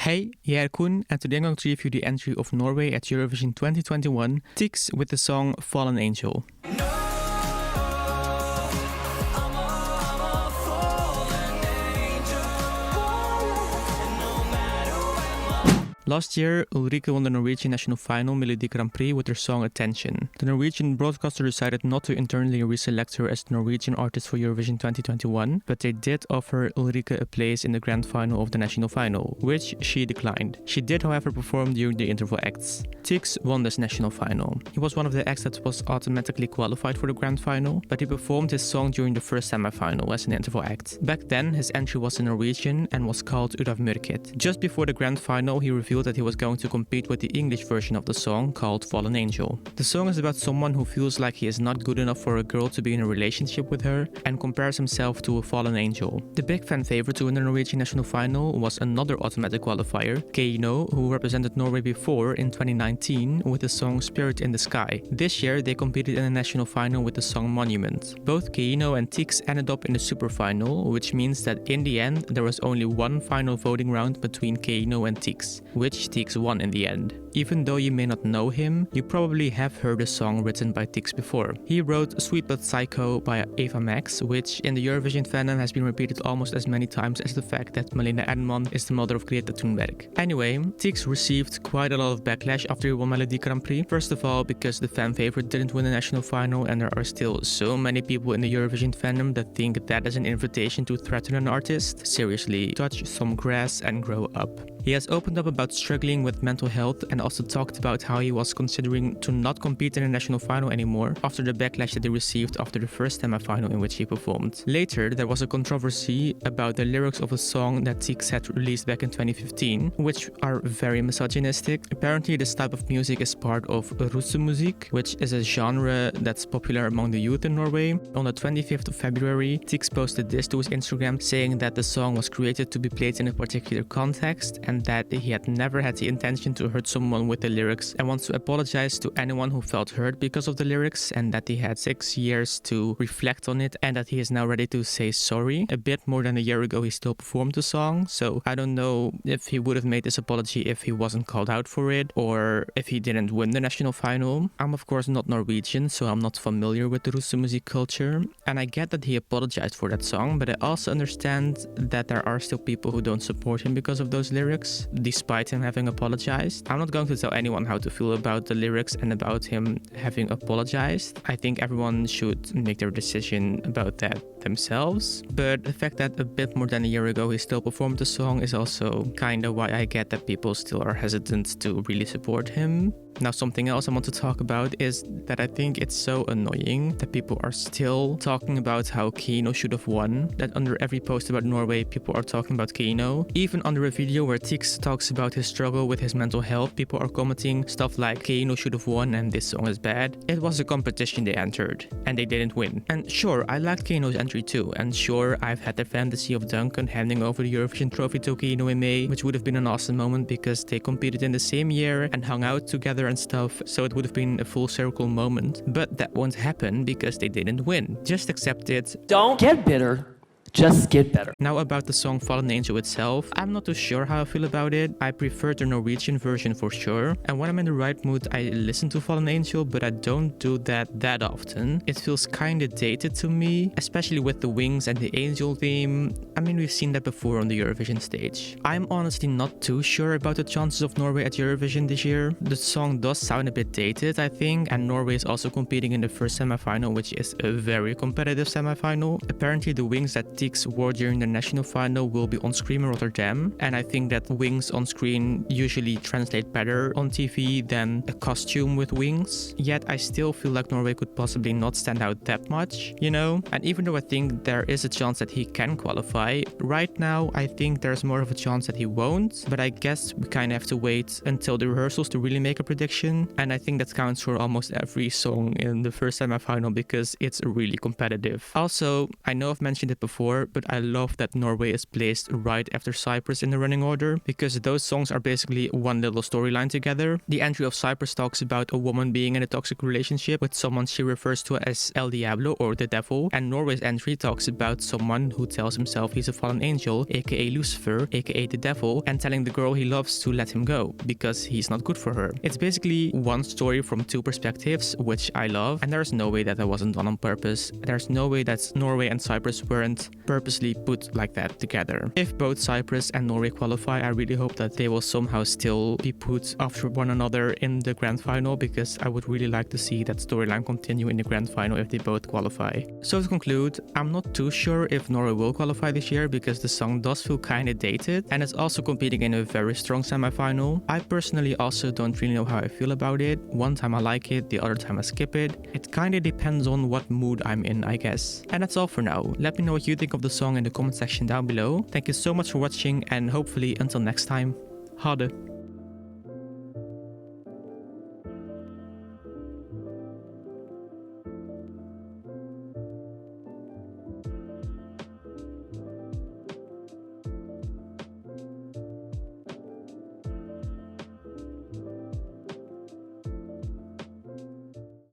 Hey, here Koen, and today I'm going to review the entry of Norway at Eurovision 2021, Tix with the song Fallen Angel. Last year, Ulrike won the Norwegian national final Melodi Grand Prix with her song Attention. The Norwegian broadcaster decided not to internally reselect her as the Norwegian artist for Eurovision 2021, but they did offer Ulrike a place in the grand final of the national final, which she declined. She did, however, perform during the interval acts. Tix won this national final. He was one of the acts that was automatically qualified for the grand final, but he performed his song during the first semi-final as an interval act. Back then, his entry was in Norwegian and was called Urav Mørket. Just before the grand final, he revealed that he was going to compete with the English version of the song called Fallen Angel. The song is about someone who feels like he is not good enough for a girl to be in a relationship with her and compares himself to a fallen angel. The big fan favorite to win the Norwegian national final was another automatic qualifier, Koen, who represented Norway before in 2019 with the song Spirit in the Sky. This year they competed in the national final with the song Monument. Both Koen and Tix ended up in the super final, which means that in the end there was only one final voting round between Koen and Tix, which Tix won in the end. Even though you may not know him, you probably have heard a song written by Tix before. He wrote Sweet But Psycho by Eva Max, which in the Eurovision fandom has been repeated almost as many times as the fact that Malene Ernman is the mother of Greta Thunberg. Anyway, Tix received quite a lot of backlash after he won Melodi Grand Prix. First of all, because the fan favorite didn't win the national final, and there are still so many people in the Eurovision fandom that think that is an invitation to threaten an artist. Seriously, touch some grass and grow up. He has opened up about struggling with mental health and also talked about how he was considering to not compete in the national final anymore after the backlash that he received after the first semi-final in which he performed. Later, there was a controversy about the lyrics of a song that Tix had released back in 2015, which are very misogynistic. Apparently, this type of music is part of russemuziek, which is a genre that's popular among the youth in Norway. On the 25th of February, Tix posted this to his Instagram saying that the song was created to be played in a particular context and that he had never had the intention to hurt someone with the lyrics and wants to apologize to anyone who felt hurt because of the lyrics, and that he had 6 years to reflect on it and that he is now ready to say sorry. A bit more than a year ago he still performed the song, so I don't know if he would have made this apology if he wasn't called out for it or if he didn't win the national final. I'm of course not Norwegian, so I'm not familiar with the russemuziek culture, and I get that he apologized for that song, but I also understand that there are still people who don't support him because of those lyrics, despite him having apologized. I'm not going to tell anyone how to feel about the lyrics and about him having apologized. I think everyone should make their decision about that themselves, but the fact that a bit more than a year ago he still performed the song is also kinda why I get that people still are hesitant to really support him. Now, something else I want to talk about is that I think it's so annoying that people are still talking about how Koen should have won, that under every post about Norway people are talking about Koen. Even under a video where Tix talks about his struggle with his mental health, people are commenting stuff like Koen should have won and this song is bad. It was a competition they entered and they didn't win. And sure, I liked Koen's entry too, and sure, I've had the fantasy of Duncan handing over the Eurovision trophy to Koen in May, which would have been an awesome moment because they competed in the same year and hung out together and stuff, so it would have been a full circle moment. But that won't happen because they didn't win. Just accept it. Don't get bitter. Just get better. Now about the song Fallen Angel itself, I'm not too sure how I feel about it. I prefer the Norwegian version for sure, and when I'm in the right mood I listen to Fallen Angel, but I don't do that often. It feels kinda dated to me, especially with the wings and the angel theme. I mean, we've seen that before on the Eurovision stage. I'm honestly not too sure about the chances of Norway at Eurovision this year. The song does sound a bit dated, I think, and Norway is also competing in the first semi-final, which is a very competitive semi-final. Apparently the wings that Tix wore during the national final will be on screen in Rotterdam, and I think that wings on screen usually translate better on TV than a costume with wings. Yet I still feel like Norway could possibly not stand out that much, you know? And even though I think there is a chance that he can qualify, right now I think there's more of a chance that he won't, but I guess we kind of have to wait until the rehearsals to really make a prediction, and I think that counts for almost every song in the first semi-final because it's really competitive. Also, I know I've mentioned it before, before, but I love that Norway is placed right after Cyprus in the running order, because those songs are basically one little storyline together. The entry of Cyprus talks about a woman being in a toxic relationship with someone she refers to as El Diablo, or the devil, and Norway's entry talks about someone who tells himself he's a fallen angel, aka Lucifer, aka the devil, and telling the girl he loves to let him go because he's not good for her. It's basically one story from two perspectives, which I love, and there's no way that wasn't done on purpose. There's no way that Norway and Cyprus weren't purposely put like that together. If both Cyprus and Norway qualify, I really hope that they will somehow still be put after one another in the grand final, because I would really like to see that storyline continue in the grand final if they both qualify. So to conclude, I'm not too sure if Norway will qualify this year, because the song does feel kinda dated, and it's also competing in a very strong semi-final. I personally also don't really know how I feel about it. One time I like it, the other time I skip it. It kinda depends on what mood I'm in, I guess. And that's all for now. Let me know what you think of the song in the comment section down below. Thank you so much for watching, and hopefully until next time, ha det!